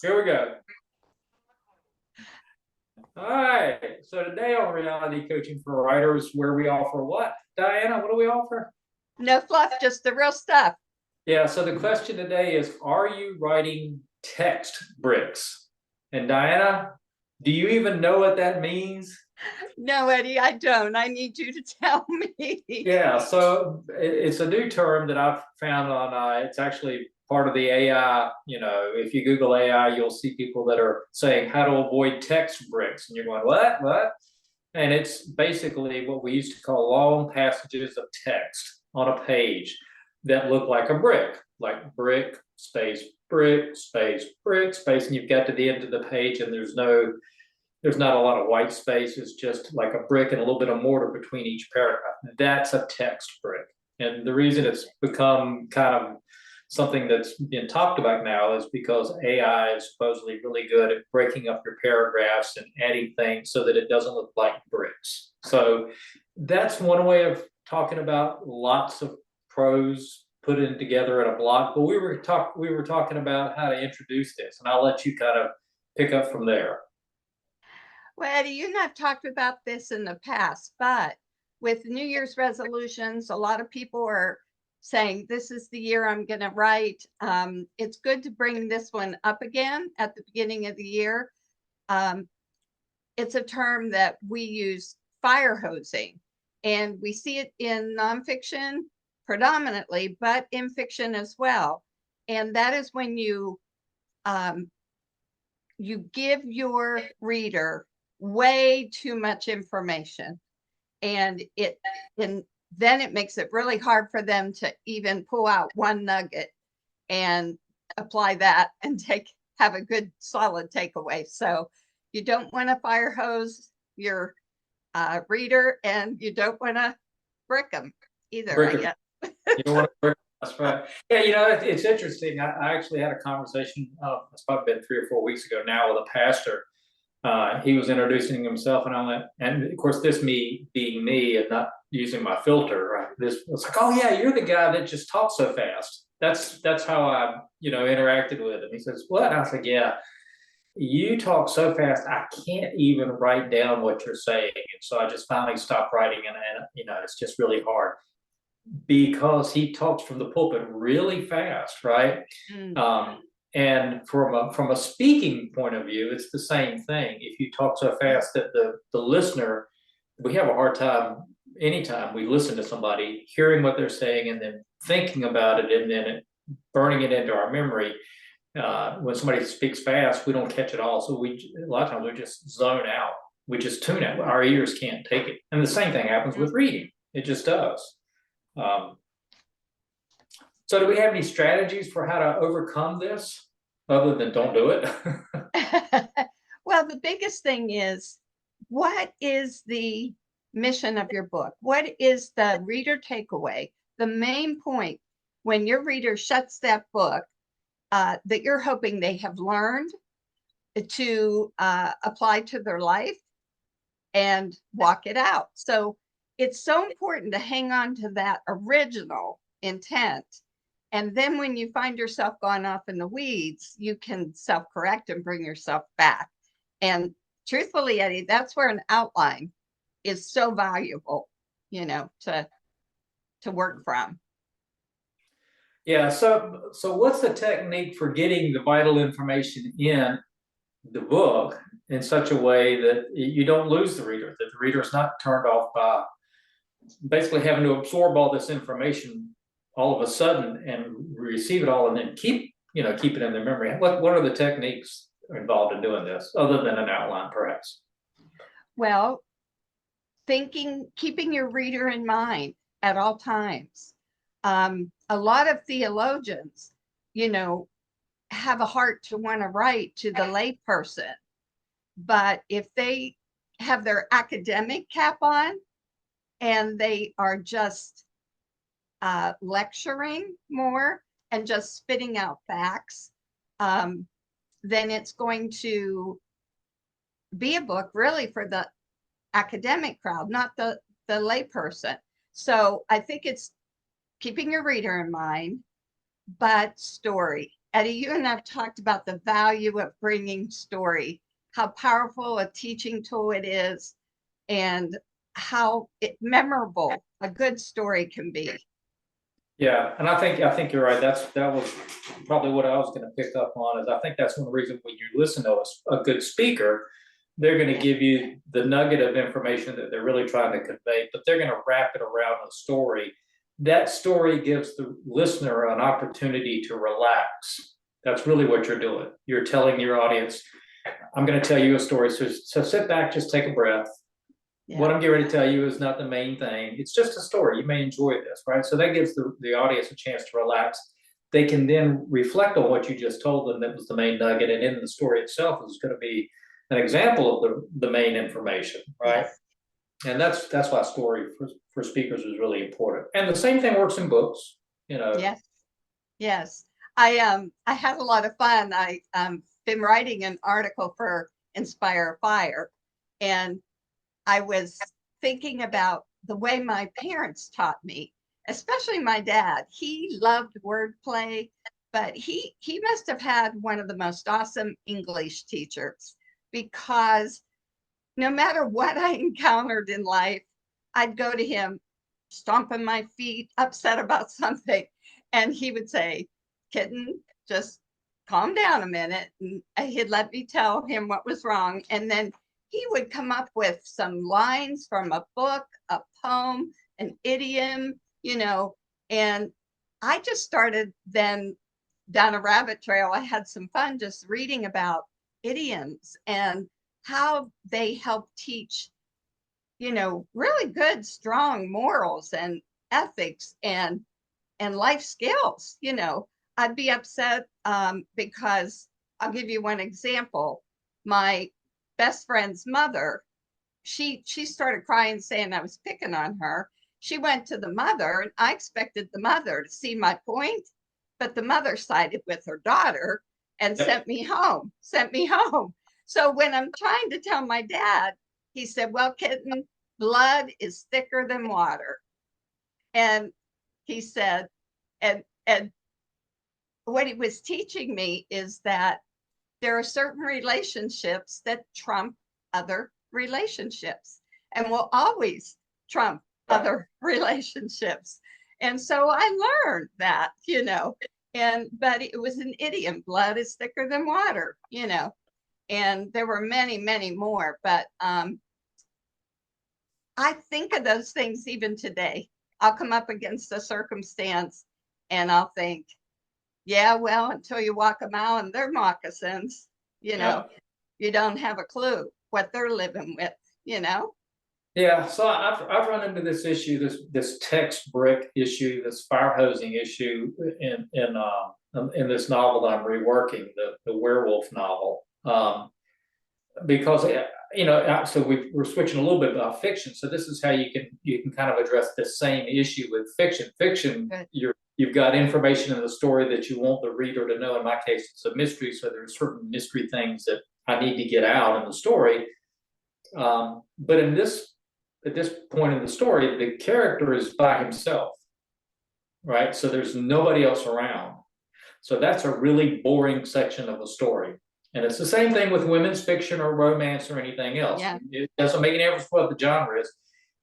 Here we go. All right. So today on Reality Coaching for Writers, where we offer what? Diana, what do we offer? No fluff, just the real stuff. Yeah. So the question today is, are you writing text bricks? And Diana, do you even know what that means? No, Eddie, I don't. I need you to tell me. Yeah. So it's a new term that I've found on, it's actually part of the AI. If you Google AI, you'll see people that are saying how to avoid text bricks. And you're going, what? What? And it's basically what we used to call long passages of text on a page that look like a like brick, space, brick, space, brick, space. And you've got to the end of the page and there's not a lot of white space. It's just like a brick and a little bit of mortar between each paragraph. That's a text brick. And the reason it's become kind of something that's being talked about now is because AI is supposedly really good at breaking up your paragraphs and adding things so that it doesn't look like bricks. So that's one way of talking about lots of prose put in together in a block. But we were talking about how to introduce this, and I'll let you kind of pick up from there. Well, Eddie, you and I've talked about this in the past, but with New Year's resolutions, a lot of people are saying, this is the year I'm going to write. It's good to bring this one up again at the beginning of the year. It's a term that we use, fire hosing, and we see it in nonfiction predominantly, but in fiction as well. And that is when you give your reader way too much information, and then it makes it really hard for them to even pull out one nugget and apply that and have a good solid takeaway. So you don't want to fire hose your reader, and you don't want to brick them either, I guess. You don't want to brick. That's right. Yeah, it's interesting. I actually had a conversation, it's probably been 3 or 4 weeks ago now, with a pastor. He was introducing himself, and I went, and of course, this me being me and not using my filter, right? This was like, oh yeah, you're the guy that just talks so fast. That's how I, interacted with him. He says, what? I was like, yeah, you talk so fast, I can't even write down what you're saying. And so I just finally stopped writing, and it's just really hard because he talks from the pulpit really fast, right? And from a speaking point of view, it's the same thing. If you talk so fast that the listener, we have a hard time anytime we listen to somebody, hearing what they're saying and then thinking about it and then burning it into our memory. When somebody speaks fast, we don't catch it all. So a lot of times we just zone out. We just tune out. Our ears can't take it. And the same thing happens with reading. It just does. So do we have any strategies for how to overcome this other than don't do it? Well, the biggest thing is, what is the mission of your book? What is the reader takeaway? The main point when your reader shuts that book, that you're hoping they have learned to apply to their life and walk it out. So it's so important to hang on to that original intent. And then when you find yourself gone off in the weeds, you can self-correct and bring yourself back. And truthfully, Eddie, that's where an outline is so valuable, to work from. Yeah. So what's the technique for getting the vital information in the book in such a way that you don't lose the reader, that the reader is not turned off by basically having to absorb all this information all of a sudden and receive it all and then keep it in their memory? What are the techniques involved in doing this other than an outline, perhaps? Well, keeping your reader in mind at all times. A lot of theologians, have a heart to want to write to the lay person, but if they have their academic cap on and they are just lecturing more and just spitting out facts, then it's going to be a book really for the academic crowd, not the lay person. So I think it's keeping your reader in mind, but story. Eddie, you and I've talked about the value of bringing story, how powerful a teaching tool it is, and how memorable a good story can be. Yeah, and I think you're right. That was probably what I was going to pick up on. Is I think that's one reason when you listen to a good speaker, they're going to give you the nugget of information that they're really trying to convey, but they're going to wrap it around a story. That story gives the listener an opportunity to relax. That's really what you're doing. You're telling your audience, I'm going to tell you a story. So sit back, just take a breath. What I'm getting ready to tell you is not the main thing. It's just a story. You may enjoy this, right? So that gives the audience a chance to relax. They can then reflect on what you just told them that was the main nugget. And in the story itself is going to be an example of the main information, right? Yes. And that's why story for speakers is really important. And the same thing works in books, you know. Yes. Yes. I had a lot of fun. I been writing an article for Inspire Fire, and I was thinking about the way my parents taught me, especially my dad. He loved wordplay, but he must have had one of the most awesome English teachers, because no matter what I encountered in life, I'd go to him stomping my feet, upset about something, and he would say, "Kitten, just calm down a minute." And he'd let me tell him what was wrong. And then he would come up with some lines from a book, a poem, an idiom, and I just started then down a rabbit trail. I had some fun just reading about idioms and how they help teach, really good, strong morals and ethics and life skills. I'd be upset because I'll give you one example. My best friend's mother, she started crying, saying I was picking on her. She went to the mother, and I expected the mother to see my point, but the mother sided with her daughter and sent me home. So when I'm trying to tell my dad, he said, "Well, kitten, blood is thicker than water." And he said, and what he was teaching me is that there are certain relationships that trump other relationships and will always trump other relationships. And so I learned that, but it was an idiom: blood is thicker than water, and there were many, many more. But I think of those things even today. I'll come up against a circumstance and I'll think, yeah, well, until you walk a mile in their moccasins, you don't have a clue what they're living with, Yeah, so I've run into this issue, this text brick issue, this fire hosing issue in this novel that I'm reworking, the werewolf novel, because so we're switching a little bit about fiction. So this is how you can kind of address the same issue with fiction. Fiction, you've got information in the story that you want the reader to know. In my case, it's a mystery, so there's certain mystery things that I need to get out in the story. But at this point in the story, the character is by himself, right? So there's nobody else around. So that's a really boring section of a story. And it's the same thing with women's fiction or romance or anything else. Yeah. It doesn't make any difference what the genre is.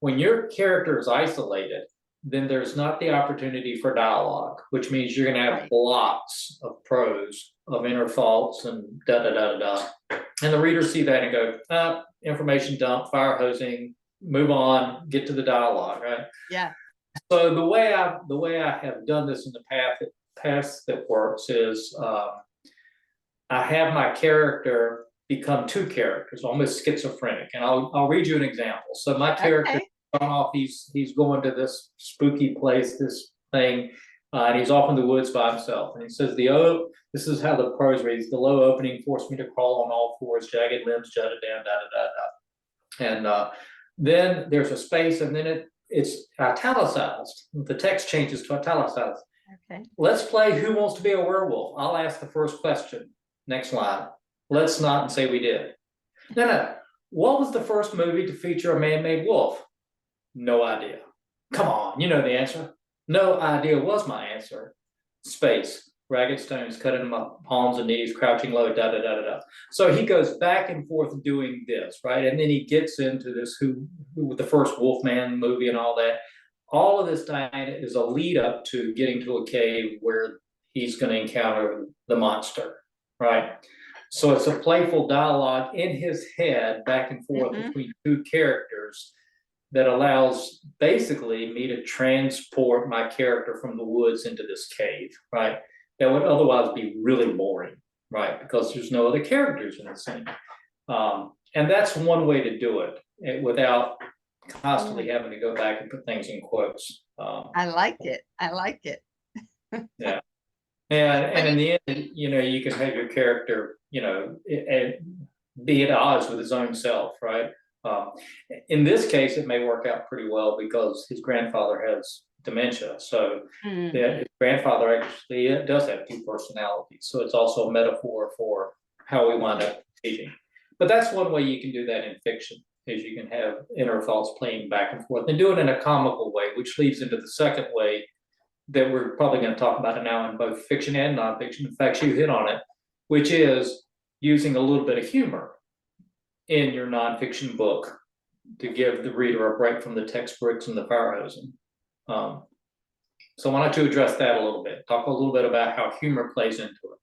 When your character is isolated, then there's not the opportunity for dialogue, which means you're going to have blocks of prose, of inner thoughts, and da da da da da. And the readers see that and go, information dump, fire hosing, move on, get to the dialogue, right? Yeah. So the way I have done this in the past that works is I have my character become two characters, almost schizophrenic, and I'll read you an example. So my character, off, he's going to this spooky place, this thing, and he's off in the woods by himself. And he says, this is how the prose reads: the low opening forced me to crawl on all fours, jagged limbs jutted down, da da da da. And then there's a space, and then it's italicized. The text changes to italicized. Okay. Let's play Who Wants to Be a Werewolf? I'll ask the first question. Next line. Let's not and say we did. No. What was the first movie to feature a man-made wolf? No idea. Come on, you know the answer. No idea was my answer. Space. ragged stones cut into my palms and knees, crouching low, da da da da da. So he goes back and forth doing this, right? And then he gets into this who with the first Wolfman movie and all that. All of this, Diana, is a lead up to getting to a cave where he's going to encounter the monster, right? So it's a playful dialogue in his head back and forth between two characters that allows basically me to transport my character from the woods into this cave, right? That would otherwise be really boring, right? Because there's no other characters in the scene. And that's one way to do it without constantly having to go back and put things in quotes. I like it. I like it. Yeah. And in the end, you can have your character, and be at odds with his own self, right? In this case, it may work out pretty well because his grandfather has dementia. So his grandfather actually does have two personalities. So it's also a metaphor for how we wind up teaching. But that's one way you can do that in fiction, is you can have inner thoughts playing back and forth and do it in a comical way, which leads into the second way that we're probably going to talk about it now in both fiction and nonfiction. In fact, you hit on it, which is using a little bit of humor in your nonfiction book to give the reader a break from the textbooks and the fire hosing. So why don't you address that a little bit? Talk a little bit about how humor plays into it.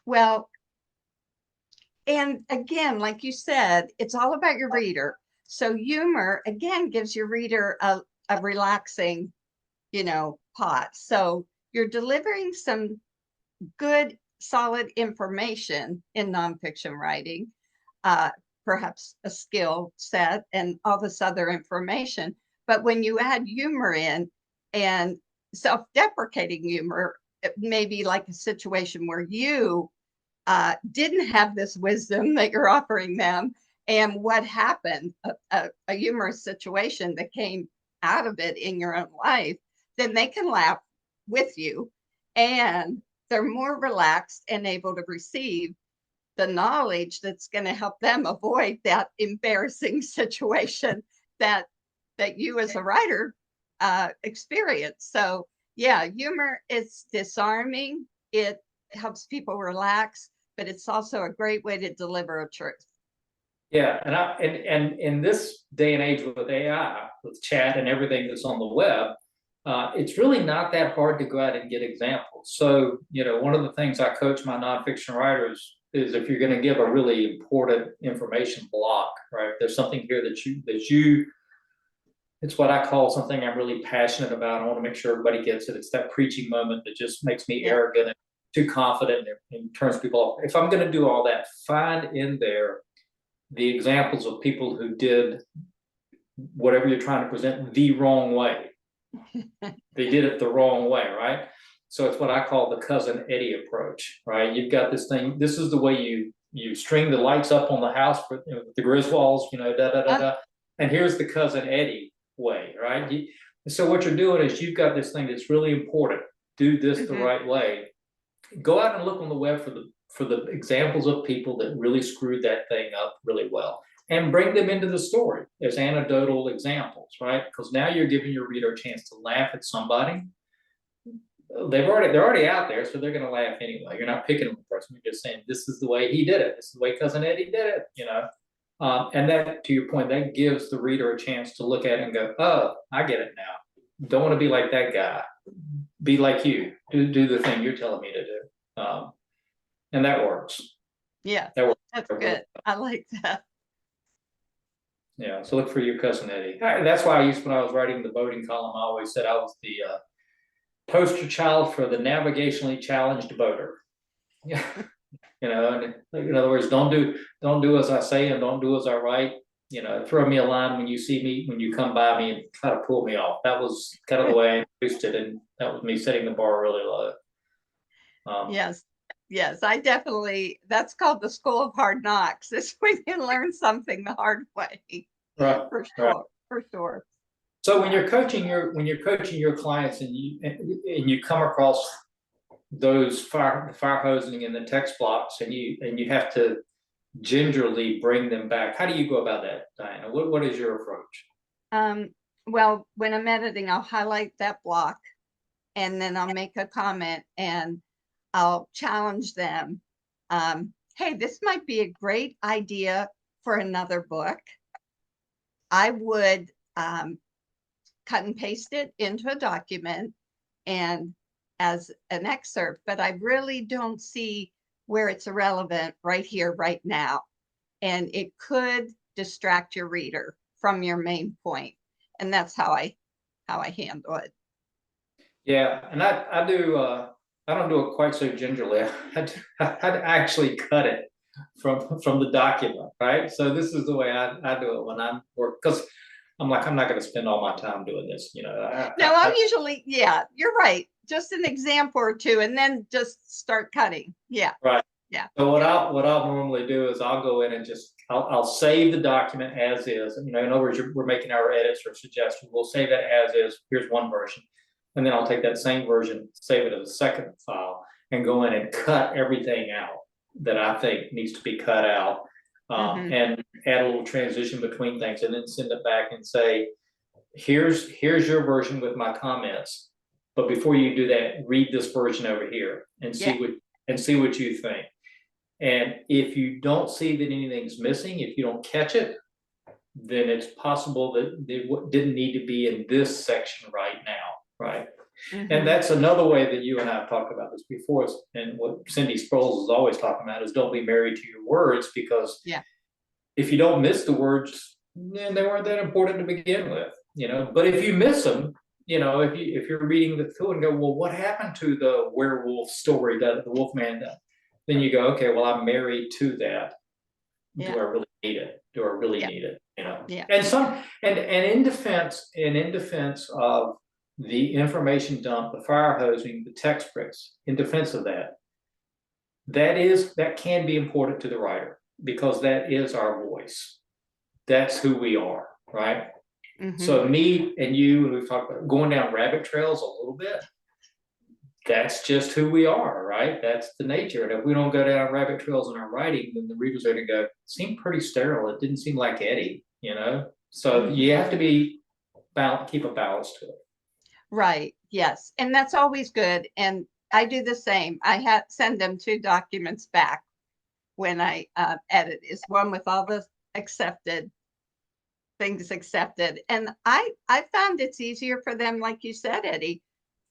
Well, and again, like you said, it's all about your reader. So humor, again, gives your reader a relaxing, pot. So you're delivering some good, solid information in nonfiction writing, perhaps a skill set and all this other information. But when you add humor in, and self-deprecating humor, it may be like a situation where you didn't have this wisdom that you're offering them, and what happened, a humorous situation that came out of it in your own life, then they can laugh with you, and they're more relaxed and able to receive the knowledge that's going to help them avoid that embarrassing situation that you as a writer experience. So yeah, humor is disarming. It helps people relax, but it's also a great way to deliver a truth. Yeah, and in this day and age with AI, with chat and everything that's on the web, it's really not that hard to go out and get examples. So, one of the things I coach my nonfiction writers is, if you're going to give a really important information block, right? There's something here that you it's what I call something I'm really passionate about. I want to make sure everybody gets it. It's that preaching moment that just makes me arrogant and too confident and turns people off. If I'm going to do all that, find in there the examples of people who did whatever you're trying to present the wrong way. They did it the wrong way, right? So it's what I call the cousin Eddie approach, right? You've got this thing. This is the way you string the lights up on the house for the Griswolds, da da da da. And here's the cousin Eddie way, right? So what you're doing is, you've got this thing that's really important. Do this the right way. Go out and look on the web for the examples of people that really screwed that thing up really well, and bring them into the story as anecdotal examples, right? Because now you're giving your reader a chance to laugh at somebody. They're already out there, so they're going to laugh anyway. You're not picking on the person. You're just saying, this is the way he did it. This is the way cousin Eddie did it, and that, to your point, that gives the reader a chance to look at it and go, oh, I get it now. Don't want to be like that guy. Be like you. Do the thing you're telling me to do. And that works. Yeah, that works. that's good. I like that. Yeah, so look for your cousin Eddie. That's why when I was writing the boating column, I always said I was the poster child for the navigationally challenged boater. Yeah. In other words, don't do as I say and don't do as I write. Throw me a line when you see me, when you come by me, and try to pull me off. That was kind of the way I introduced it, and that was me setting the bar really low. Yes, I definitely. That's called the School of Hard Knocks. This way you can learn something the hard way. Right. For sure. For sure. So when you're coaching your clients, and you come across those fire hosing in the text blocks, and you have to gingerly bring them back. How do you go about that, Diana? What is your approach? Well, when I'm editing, I'll highlight that block and then I'll make a comment and I'll challenge them. Hey, this might be a great idea for another book. I would cut and paste it into a document and as an excerpt, but I really don't see where it's irrelevant right here, right now. And it could distract your reader from your main point. And that's how I handle it. Yeah, and I do, I don't do it quite so gingerly. I actually cut it from the document, right? So this is the way I do it when I'm work, because I'm like, I'm not gonna spend all my time doing this, you know. No, I'll usually, yeah, you're right. Just an example or two, and then just start cutting. Yeah. Right. Yeah. So what I'll normally do is I'll go in and just I'll save the document as is. You know, in other words, we're making our edits or suggestions. We'll save that as is. Here's one version, and then I'll take that same version, save it as a second file, and go in and cut everything out that I think needs to be cut out, and add a little transition between things, and then send it back and say, here's your version with my comments. But before you do that, read this version over here and see what you think. And if you don't see that anything's missing, if you don't catch it, then it's possible that it didn't need to be in this section right now, right? And that's another way that you and I have talked about this before, and what Cindy Sproles is always talking about is don't be married to your words, because if you don't miss the words, then they weren't that important to begin with, you know. But if you miss them, you know, if you're reading the through and go, well, what happened to the werewolf story that the Wolfman done? Then you go, okay, well, I'm married to that. Do I really need it? Do I really need it? You know? And in defense of the information dump, the fire hosing, the text bricks, in defense of that, that can be important to the writer, because that is our voice. That's who we are, right? So me and you, and we've talked about going down rabbit trails a little bit. That's just who we are, right? That's the nature. And if we don't go down rabbit trails in our writing, then the readers are going to go, it seemed pretty sterile. It didn't seem like Eddie, you know? So you have to keep a balance to it. Right. Yes. And that's always good. And I do the same. I send them 2 documents back when I edit. Is one with all the things accepted. And I found it's easier for them, like you said, Eddie,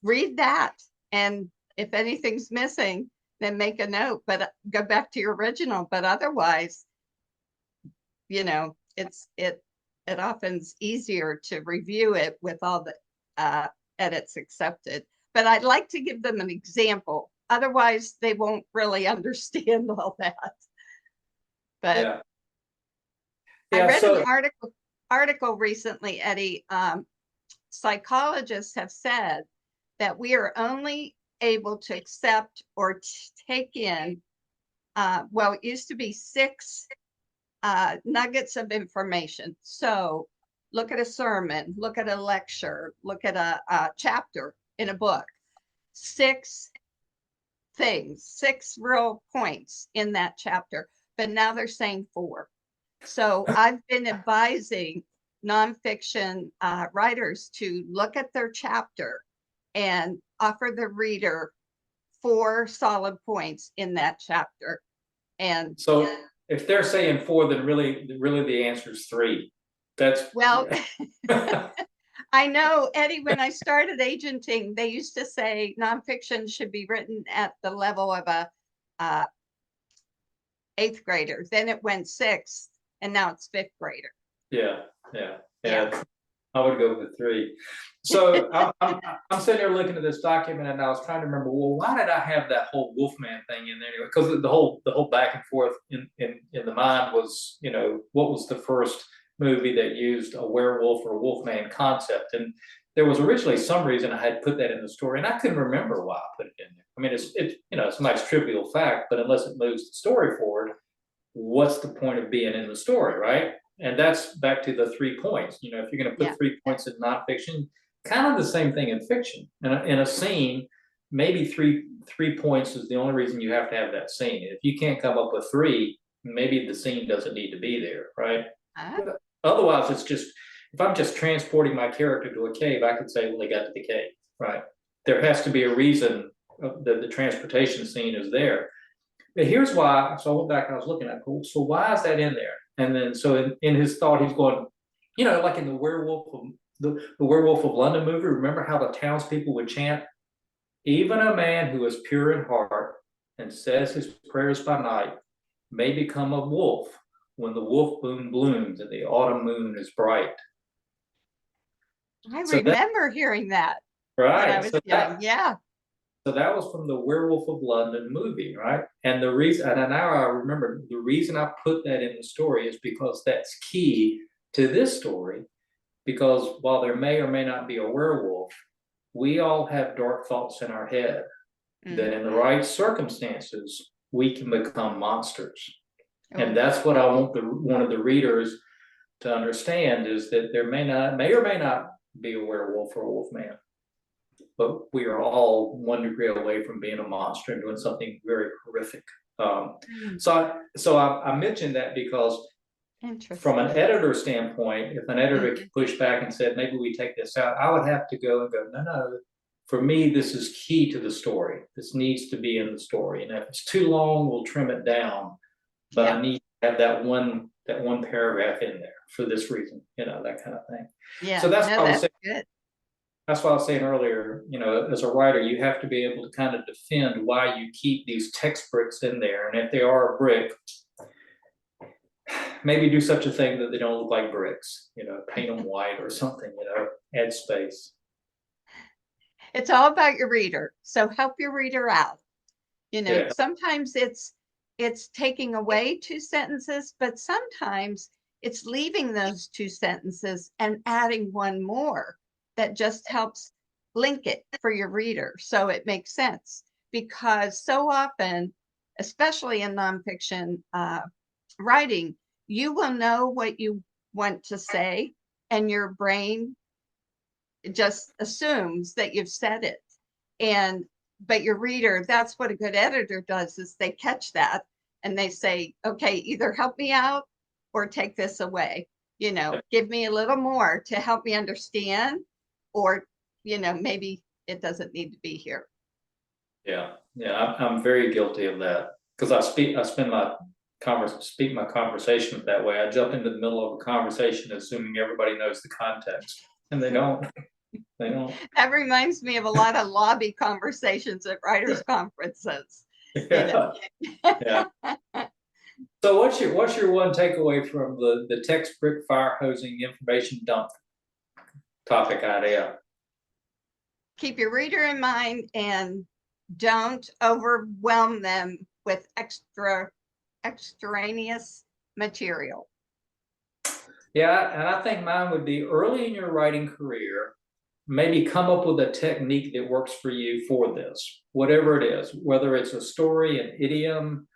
read that. And if anything's missing, then make a note, but go back to your original. But otherwise, you know, it often's easier to review it with all the edits accepted. But I'd like to give them an example. Otherwise, they won't really understand all that. But I read an article recently, Eddie. Psychologists have said that we are only able to accept or take in, well, it used to be 6 nuggets of information. So look at a sermon, look at a lecture, look at a chapter in a book. 6 things, 6 real points in that chapter, but now they're saying 4. So I've been advising nonfiction writers to look at their chapter and offer the reader 4 solid points in that chapter. And so if they're saying 4, then really the answer is 3. That's well, I know, Eddie, when I started agenting, they used to say nonfiction should be written at the level of a 8th grader. Then it went 6th, and now it's 5th grader. Yeah. I would go with 3. So I'm sitting there looking at this document, and I was trying to remember, well, why did I have that whole Wolfman thing in there? Because the whole back and forth in the mind was, you know, what was the first movie that used a werewolf or a Wolfman concept? And there was originally some reason I had put that in the story, and I couldn't remember why I put it in there. I mean, it's you know, it's a nice trivial fact, but unless it moves the story forward, what's the point of being in the story, right? And that's back to the 3 points. You know, if you're going to put 3 points in nonfiction, kind of the same thing in fiction. In a scene, maybe three points is the only reason you have to have that scene. If you can't come up with 3, maybe the scene doesn't need to be there, right? Otherwise, it's just, if I'm just transporting my character to a cave, I could say, well, they got to the cave, right? there has to be a reason that the transportation scene is there. But here's why. So I went back and I was looking at, cool. So why is that in there? And then so in his thought, he's going, like in the Werewolf of London movie. Remember how the townspeople would chant, "Even a man who is pure in heart and says his prayers by night may become a wolf when the wolf moon blooms and the autumn moon is bright." I remember hearing that when I was young. Yeah. So that was from the Werewolf of London movie, right? And the reason, and now I remember, the reason I put that in the story is because that's key to this story. Because while there may or may not be a werewolf, we all have dark thoughts in our head that in the right circumstances, we can become monsters. And that's what I want one of the readers to understand, is that there may or may not be a werewolf or a wolf man, but we are all 1 degree away from being a monster and doing something very horrific. So I mentioned that because from an editor standpoint, if an editor could push back and said, maybe we take this out, I would have to go and go, no, for me, this is key to the story. This needs to be in the story. And if it's too long, we'll trim it down. But I need to have that one paragraph in there for this reason, that kind of thing. Yeah. So that's what I was saying. Good. That's what I was saying earlier, as a writer, you have to be able to kind of defend why you keep these text bricks in there. And if they are a brick, maybe do such a thing that they don't look like bricks, paint them white or something, add space. It's all about your reader. So help your reader out. Sometimes it's taking away 2 sentences, but sometimes it's leaving those 2 sentences and adding one more that just helps link it for your reader. So it makes sense, because so often, especially in nonfiction writing, you will know what you want to say and your brain just assumes that you've said it. But your reader, that's what a good editor does, is they catch that and they say, okay, either help me out or take this away, give me a little more to help me understand, or, maybe it doesn't need to be here. Yeah. I'm very guilty of that, because I speak my conversation that way. I jump into the middle of a conversation assuming everybody knows the context, and they don't. That reminds me of a lot of lobby conversations at writers' conferences. Yeah. So what's your one takeaway from the text brick fire hosing information dump topic idea? Keep your reader in mind and don't overwhelm them with extraneous material. Yeah, and I think mine would be, early in your writing career, maybe come up with a technique that works for you for this, whatever it is, whether it's a story, an idiom,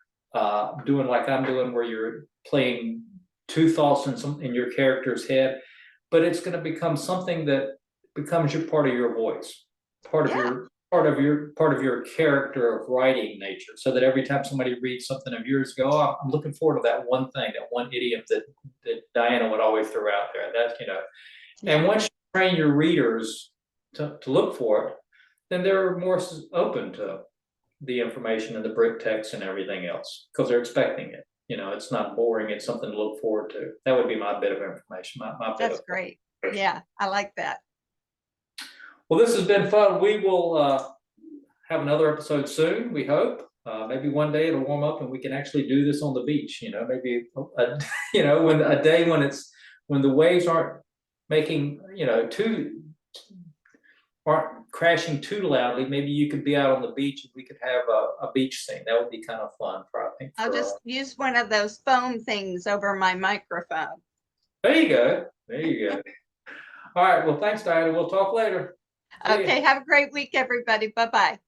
doing like I'm doing, where you're playing 2 thoughts in your character's head, but it's going to become something that becomes part of your voice, part of your character of writing nature, so that every time somebody reads something of yours, go, oh, I'm looking forward to that one thing, that one idiom that Diana would always throw out there. That's And once you train your readers to look for it, then they're more open to the information and the brick text and everything else, because they're expecting it. It's not boring. It's something to look forward to. That would be my bit of information. That's great. Yeah, I like that. Well, this has been fun. We will have another episode soon, we hope. Maybe one day it'll warm up and we can actually do this on the beach. Maybe when a day when the waves aren't making aren't crashing too loudly. Maybe you could be out on the beach and we could have a beach scene. That would be kind of fun, probably. I'll just use one of those foam things over my microphone. There you go. All right. Well, thanks, Diana. We'll talk later. Okay. Have a great week, everybody. Bye-bye.